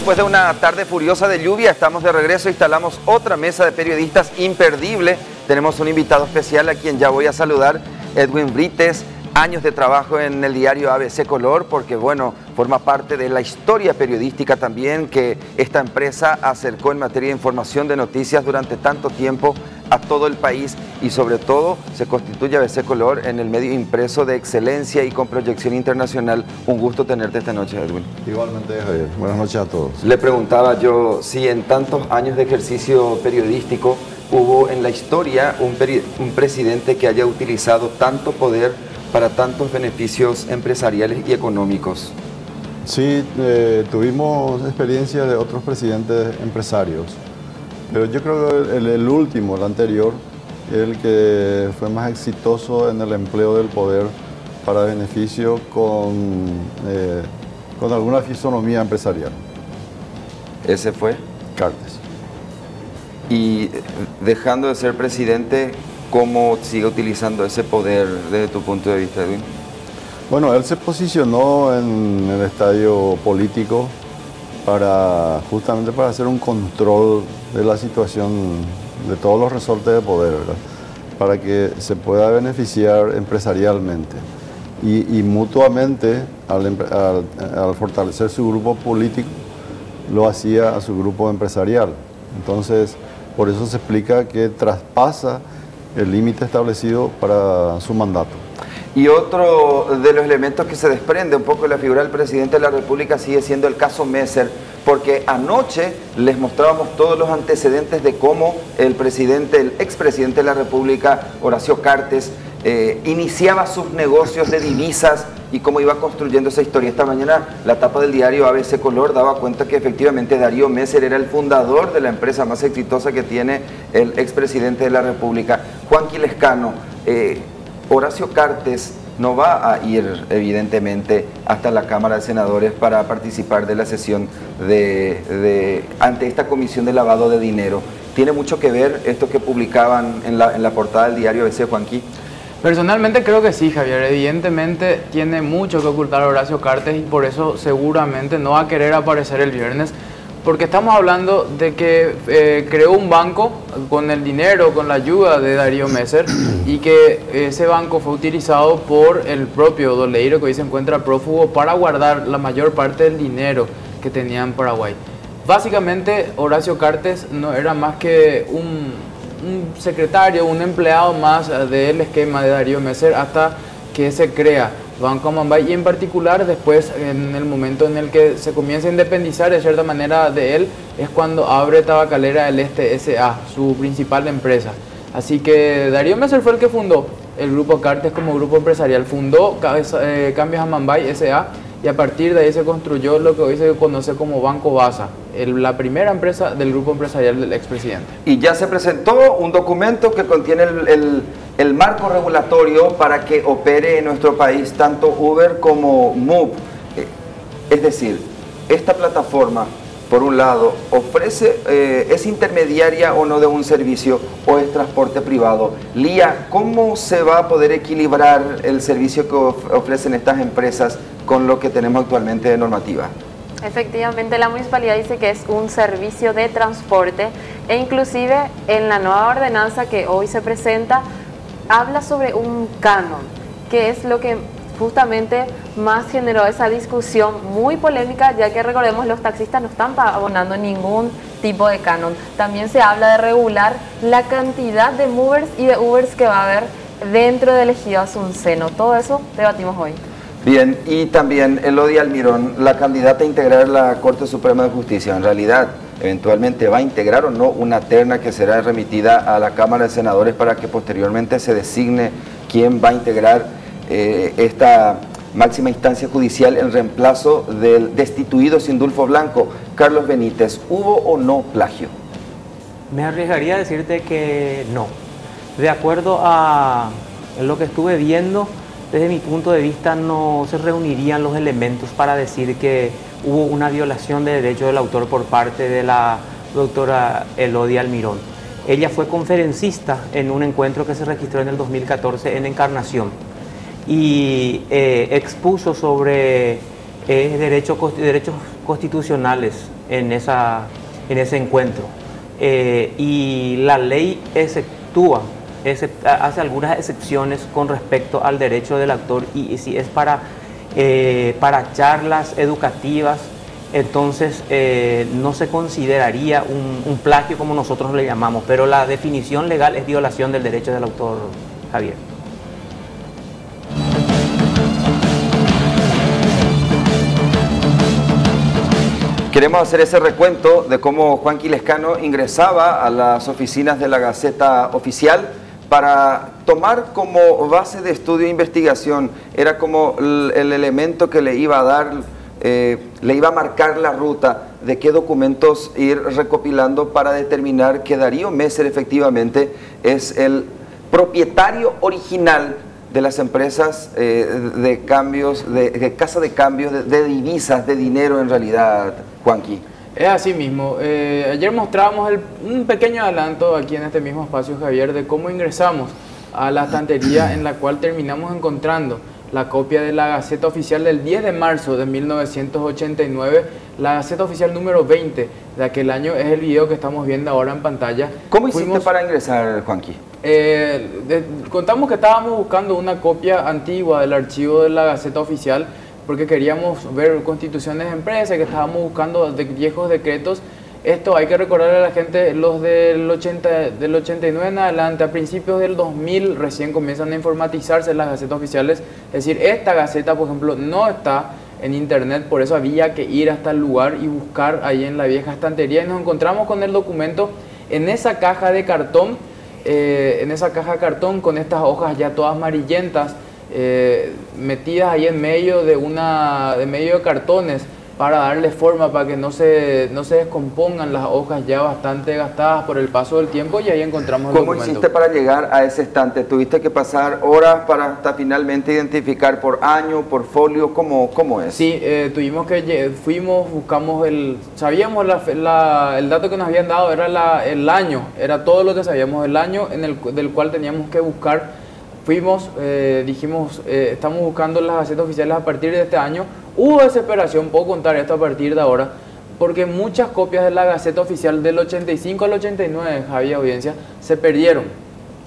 después de una tarde furiosa de lluvia, estamos de regreso, instalamos otra mesa de periodistas imperdible. Tenemos un invitado especial a quien ya voy a saludar, Edwin Brites. Años de trabajo en el diario ABC Color, porque bueno, forma parte de la historia periodística también que esta empresa acercó en materia de información de noticias durante tanto tiempo a todo el país, y sobre todo se constituye ABC Color en el medio impreso de excelencia y con proyección internacional. Un gusto tenerte esta noche, Edwin. Igualmente, Javier. Buenas noches a todos. Le preguntaba yo si en tantos años de ejercicio periodístico hubo en la historia un presidente que haya utilizado tanto poder para tantos beneficios empresariales y económicos. Sí, tuvimos experiencia de otros presidentes empresarios, pero yo creo que el último, el anterior, el que fue más exitoso en el empleo del poder para beneficio con alguna fisonomía empresarial. ¿Ese fue? Cartes. Y dejando de ser presidente, ¿cómo sigue utilizando ese poder desde tu punto de vista, Edwin? Bueno, él se posicionó en el estadio político justamente para hacer un control de la situación de todos los resortes de poder, ¿verdad? Para que se pueda beneficiar empresarialmente y mutuamente al fortalecer su grupo político lo hacía a su grupo empresarial. Entonces, por eso se explica que traspasa el límite establecido para su mandato. Y otro de los elementos que se desprende un poco de la figura del presidente de la República sigue siendo el caso Messer, porque anoche les mostrábamos todos los antecedentes de cómo el expresidente de la República, Horacio Cartes, iniciaba sus negocios de divisas y cómo iba construyendo esa historia. Esta mañana la tapa del diario ABC Color daba cuenta que efectivamente Darío Messer era el fundador de la empresa más exitosa que tiene el expresidente de la República. Juan Quilescano, Horacio Cartes no va a ir evidentemente hasta la Cámara de Senadores para participar de la sesión ante esta comisión de lavado de dinero. ¿Tiene mucho que ver esto que publicaban en la portada del diario ABC, Juanqui? Personalmente creo que sí, Javier. Evidentemente tiene mucho que ocultar Horacio Cartes y por eso seguramente no va a querer aparecer el viernes, porque estamos hablando de que creó un banco con el dinero, con la ayuda de Darío Messer, y que ese banco fue utilizado por el propio Doleiro, que hoy se encuentra prófugo, para guardar la mayor parte del dinero que tenía en Paraguay. Básicamente Horacio Cartes no era más que un secretario, un empleado más del esquema de Darío Messer hasta que se crea Banco Amambay, y en particular después, en el momento en el que se comienza a independizar de cierta manera de él, es cuando abre Tabacalera del Este S.A., su principal empresa. Así que Darío Messer fue el que fundó el Grupo Cartes como grupo empresarial, fundó Cambios Amambay S.A., y a partir de ahí se construyó lo que hoy se conoce como Banco Basa, la primera empresa del grupo empresarial del expresidente. Y ya se presentó un documento que contiene el marco regulatorio para que opere en nuestro país tanto Uber como Moove. Es decir, esta plataforma, por un lado, ofrece, es intermediaria o no de un servicio, o es transporte privado. Lía, ¿cómo se va a poder equilibrar el servicio que ofrecen estas empresas con lo que tenemos actualmente de normativa? Efectivamente, la municipalidad dice que es un servicio de transporte, e inclusive en la nueva ordenanza que hoy se presenta habla sobre un canon, que es lo que justamente más generó esa discusión muy polémica, ya que recordemos, los taxistas no están abonando ningún tipo de canon. También se habla de regular la cantidad de movers y de Ubers que va a haber dentro del ejido Asunceno. Todo eso debatimos hoy. Bien, y también Elodie Almirón, la candidata a integrar la Corte Suprema de Justicia, en realidad, eventualmente va a integrar o no una terna que será remitida a la Cámara de Senadores para que posteriormente se designe quién va a integrar esta máxima instancia judicial en reemplazo del destituido Sindulfo Blanco. Carlos Benítez, ¿hubo o no plagio? Me arriesgaría a decirte que no. De acuerdo a lo que estuve viendo, desde mi punto de vista no se reunirían los elementos para decir que hubo una violación de derecho del autor por parte de la doctora Elodie Almirón. Ella fue conferencista en un encuentro que se registró en el 2014 en Encarnación y expuso sobre derechos constitucionales en ese encuentro. Y la ley hace algunas excepciones con respecto al derecho del autor, y si es para charlas educativas, entonces no se consideraría un plagio como nosotros le llamamos, pero la definición legal es violación del derecho del autor, Javier. Queremos hacer ese recuento de cómo Juanqui Lescano ingresaba a las oficinas de la Gaceta Oficial para tomar como base de estudio e investigación. Era como el elemento que le iba a dar, le iba a marcar la ruta de qué documentos ir recopilando para determinar que Darío Messer efectivamente es el propietario original de las empresas de cambios, de casa de cambios, de divisas, de dinero en realidad, Juanqui. Es así mismo. Ayer mostrábamos un pequeño adelanto aquí en este mismo espacio, Javier, de cómo ingresamos a la estantería en la cual terminamos encontrando la copia de la Gaceta Oficial del 10 de marzo de 1989, la Gaceta Oficial número 20 de aquel año. Es el video que estamos viendo ahora en pantalla. ¿Cómo hiciste para ingresar, Juanqui? Contamos que estábamos buscando una copia antigua del archivo de la Gaceta Oficial porque queríamos ver constituciones de empresas, que estábamos buscando viejos decretos. Esto hay que recordarle a la gente, los del 89 en adelante, a principios del 2000 recién comienzan a informatizarse las gacetas oficiales. Es decir, esta gaceta, por ejemplo, no está en internet, por eso había que ir hasta el lugar y buscar ahí en la vieja estantería. Y nos encontramos con el documento en esa caja de cartón, con estas hojas ya todas amarillentas, metidas ahí en medio de cartones, para darle forma, para que no se descompongan las hojas ya bastante gastadas por el paso del tiempo, y ahí encontramos el documento. ¿Cómo hiciste para llegar a ese estante? ¿Tuviste que pasar horas para hasta finalmente identificar por año, por folio? ¿Cómo es? Sí, buscamos sabíamos el dato que nos habían dado, era el año, era todo lo que sabíamos, el año del cual teníamos que buscar. Dijimos, estamos buscando las gacetas oficiales a partir de este año. Hubo desesperación, puedo contar esto a partir de ahora, porque muchas copias de la Gaceta Oficial del 85 al 89, Javier, audiencia, se perdieron.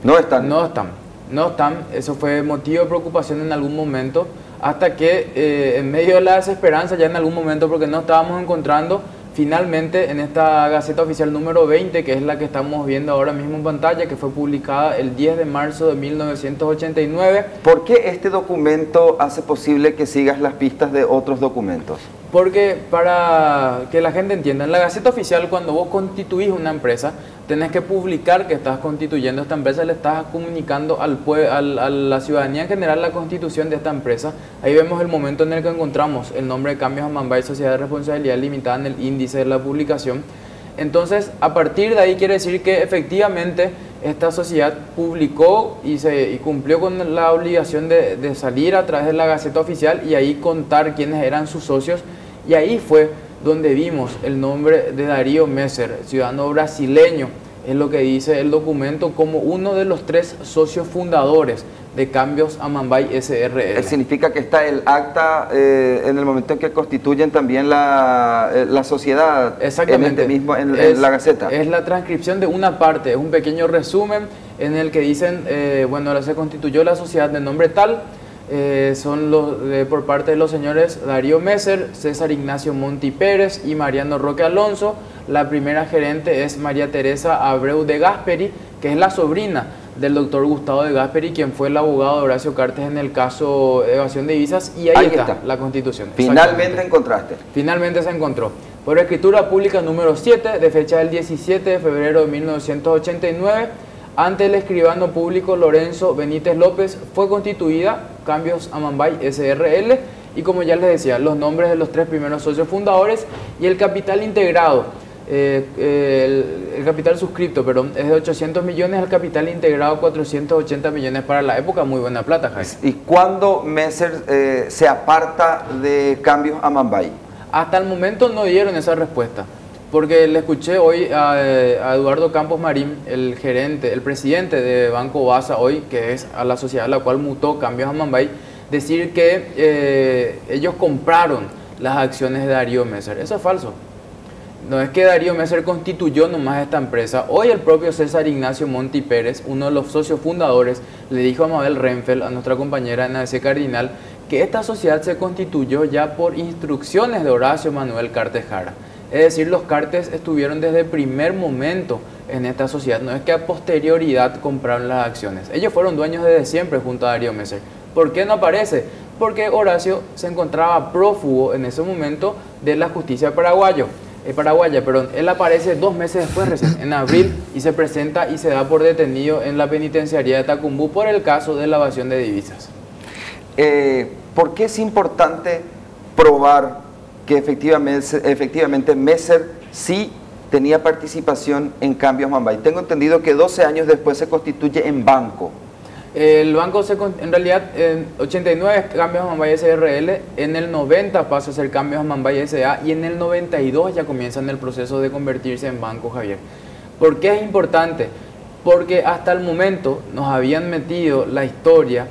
No están. No están. Eso fue motivo de preocupación en algún momento, hasta que en medio de la desesperanza, ya en algún momento, porque no estábamos encontrando, finalmente en esta Gaceta Oficial número 20, que es la que estamos viendo ahora mismo en pantalla, que fue publicada el 10 de marzo de 1989. ¿Por qué este documento hace posible que sigas las pistas de otros documentos? Porque, para que la gente entienda, en la Gaceta Oficial, cuando vos constituís una empresa, tenés que publicar que estás constituyendo esta empresa, le estás comunicando a la ciudadanía en general la constitución de esta empresa. Ahí vemos el momento en el que encontramos el nombre de Cambios Amambay Sociedad de Responsabilidad Limitada en el índice de la publicación. Entonces, a partir de ahí quiere decir que efectivamente esta sociedad publicó y cumplió con la obligación de salir a través de la Gaceta Oficial y ahí contar quiénes eran sus socios, y ahí fue donde vimos el nombre de Darío Messer, ciudadano brasileño, es lo que dice el documento, como uno de los 3 socios fundadores de Cambios Amambay SRL. Significa que está el acta en el momento en que constituyen también la sociedad. Exactamente. En la Gaceta. Es la transcripción de una parte, es un pequeño resumen en el que dicen, bueno, ahora se constituyó la sociedad de nombre tal, son por parte de los señores Darío Messer, César Ignacio Monti Pérez y Mariano Roque Alonso. La primera gerente es María Teresa Abreu de Gasperi, que es la sobrina del doctor Gustavo de Gasperi, quien fue el abogado de Horacio Cartes en el caso de evasión de divisas, y ahí está la constitución. Finalmente encontraste. Finalmente se encontró. Por escritura pública número 7, de fecha del 17 de febrero de 1989, ante el escribano público Lorenzo Benítez López, fue constituida Cambios Amambay SRL, y como ya les decía, los nombres de los 3 primeros socios fundadores y el capital integrado. El capital suscripto, perdón, es de 800 millones, el capital integrado 480 millones para la época, muy buena plata, Jaime. ¿Y cuándo Messer se aparta de Cambios Amambay? Hasta el momento no dieron esa respuesta, porque le escuché hoy a Eduardo Campos Marín, el presidente de Banco Basa hoy, que es a la sociedad a la cual mutó Cambios Amambay, decir que ellos compraron las acciones de Darío Messer. Eso es falso. No es que Darío Messer constituyó nomás esta empresa. Hoy el propio César Ignacio Monti Pérez, uno de los socios fundadores, le dijo a Mabel Renfeld, a nuestra compañera en ABC Cardinal, que esta sociedad se constituyó ya por instrucciones de Horacio Manuel Cartes Jara. Es decir, los Cartes estuvieron desde el primer momento en esta sociedad. No es que a posterioridad compraron las acciones. Ellos fueron dueños desde siempre junto a Darío Messer. ¿Por qué no aparece? Porque Horacio se encontraba prófugo en ese momento de la justicia paraguaya. Él aparece 2 meses después, recién, en abril, y se presenta y se da por detenido en la penitenciaría de Tacumbú por el caso de lavación de divisas. ¿Por qué es importante probar que efectivamente Messer sí tenía participación en Cambios Mambay? Tengo entendido que 12 años después se constituye en banco. El banco en realidad en 89 Cambios Mambay SRL, en el 90 pasa a ser Cambios Mambay SA y en el 92 ya comienzan el proceso de convertirse en banco, Javier. ¿Por qué es importante? Porque hasta el momento nos habían metido la historia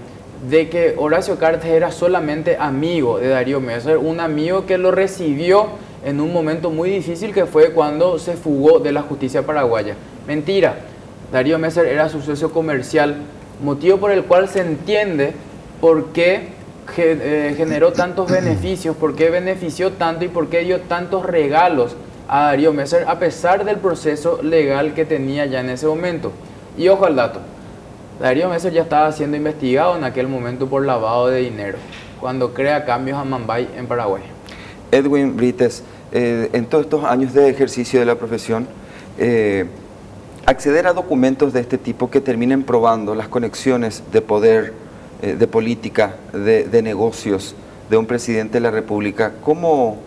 de que Horacio Cartes era solamente amigo de Darío Messer, un amigo que lo recibió en un momento muy difícil que fue cuando se fugó de la justicia paraguaya. Mentira, Darío Messer era su socio comercial, motivo por el cual se entiende por qué generó tantos beneficios, por qué benefició tanto y por qué dio tantos regalos a Darío Messer a pesar del proceso legal que tenía ya en ese momento. Y ojo al dato, Darío Messer ya estaba siendo investigado en aquel momento por lavado de dinero, cuando crea Cambios Mambay en Paraguay. Edwin Brites, en todos estos años de ejercicio de la profesión, acceder a documentos de este tipo que terminen probando las conexiones de poder, de política, de negocios de un presidente de la República, ¿cómo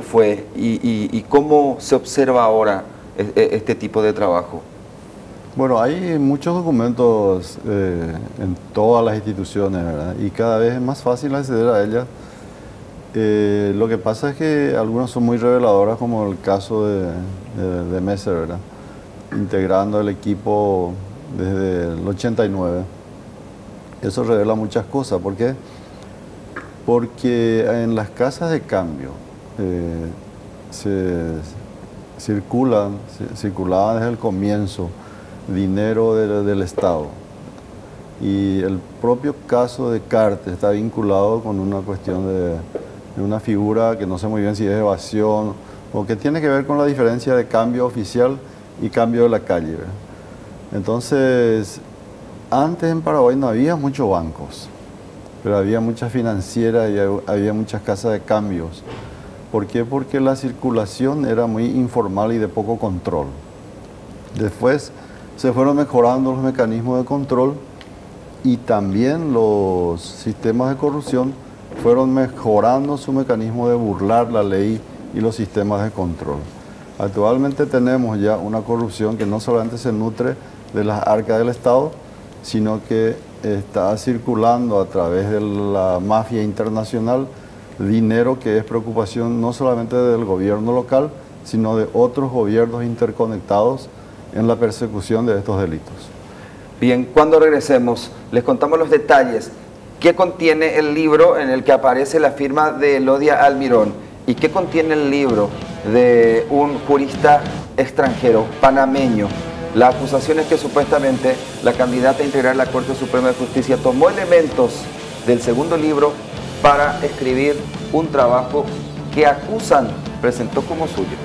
fue y cómo se observa ahora este tipo de trabajo? Bueno, hay muchos documentos en todas las instituciones, ¿verdad? Y cada vez es más fácil acceder a ellas. Lo que pasa es que algunas son muy reveladoras, como el caso de Messer, ¿verdad? Integrando el equipo desde el 89. Eso revela muchas cosas. ¿Por qué? Porque en las casas de cambio circulaban desde el comienzo dinero del Estado. Y el propio caso de Cartes está vinculado con una cuestión de una figura que no sé muy bien si es evasión o que tiene que ver con la diferencia de cambio oficial y cambio de la calle, ¿verdad? Entonces, antes en Paraguay no había muchos bancos, pero había muchas financieras y había muchas casas de cambios. ¿Por qué? Porque la circulación era muy informal y de poco control. Después se fueron mejorando los mecanismos de control y también los sistemas de corrupción fueron mejorando su mecanismo de burlar la ley y los sistemas de control. Actualmente tenemos ya una corrupción que no solamente se nutre de las arcas del Estado, sino que está circulando a través de la mafia internacional dinero que es preocupación no solamente del gobierno local, sino de otros gobiernos interconectados en la persecución de estos delitos. Bien, cuando regresemos les contamos los detalles. ¿Qué contiene el libro en el que aparece la firma de Elodia Almirón? ¿Y qué contiene el libro de un jurista extranjero, panameño? La acusación es que supuestamente la candidata a integrar la Corte Suprema de Justicia tomó elementos del segundo libro para escribir un trabajo que acusan presentó como suyo.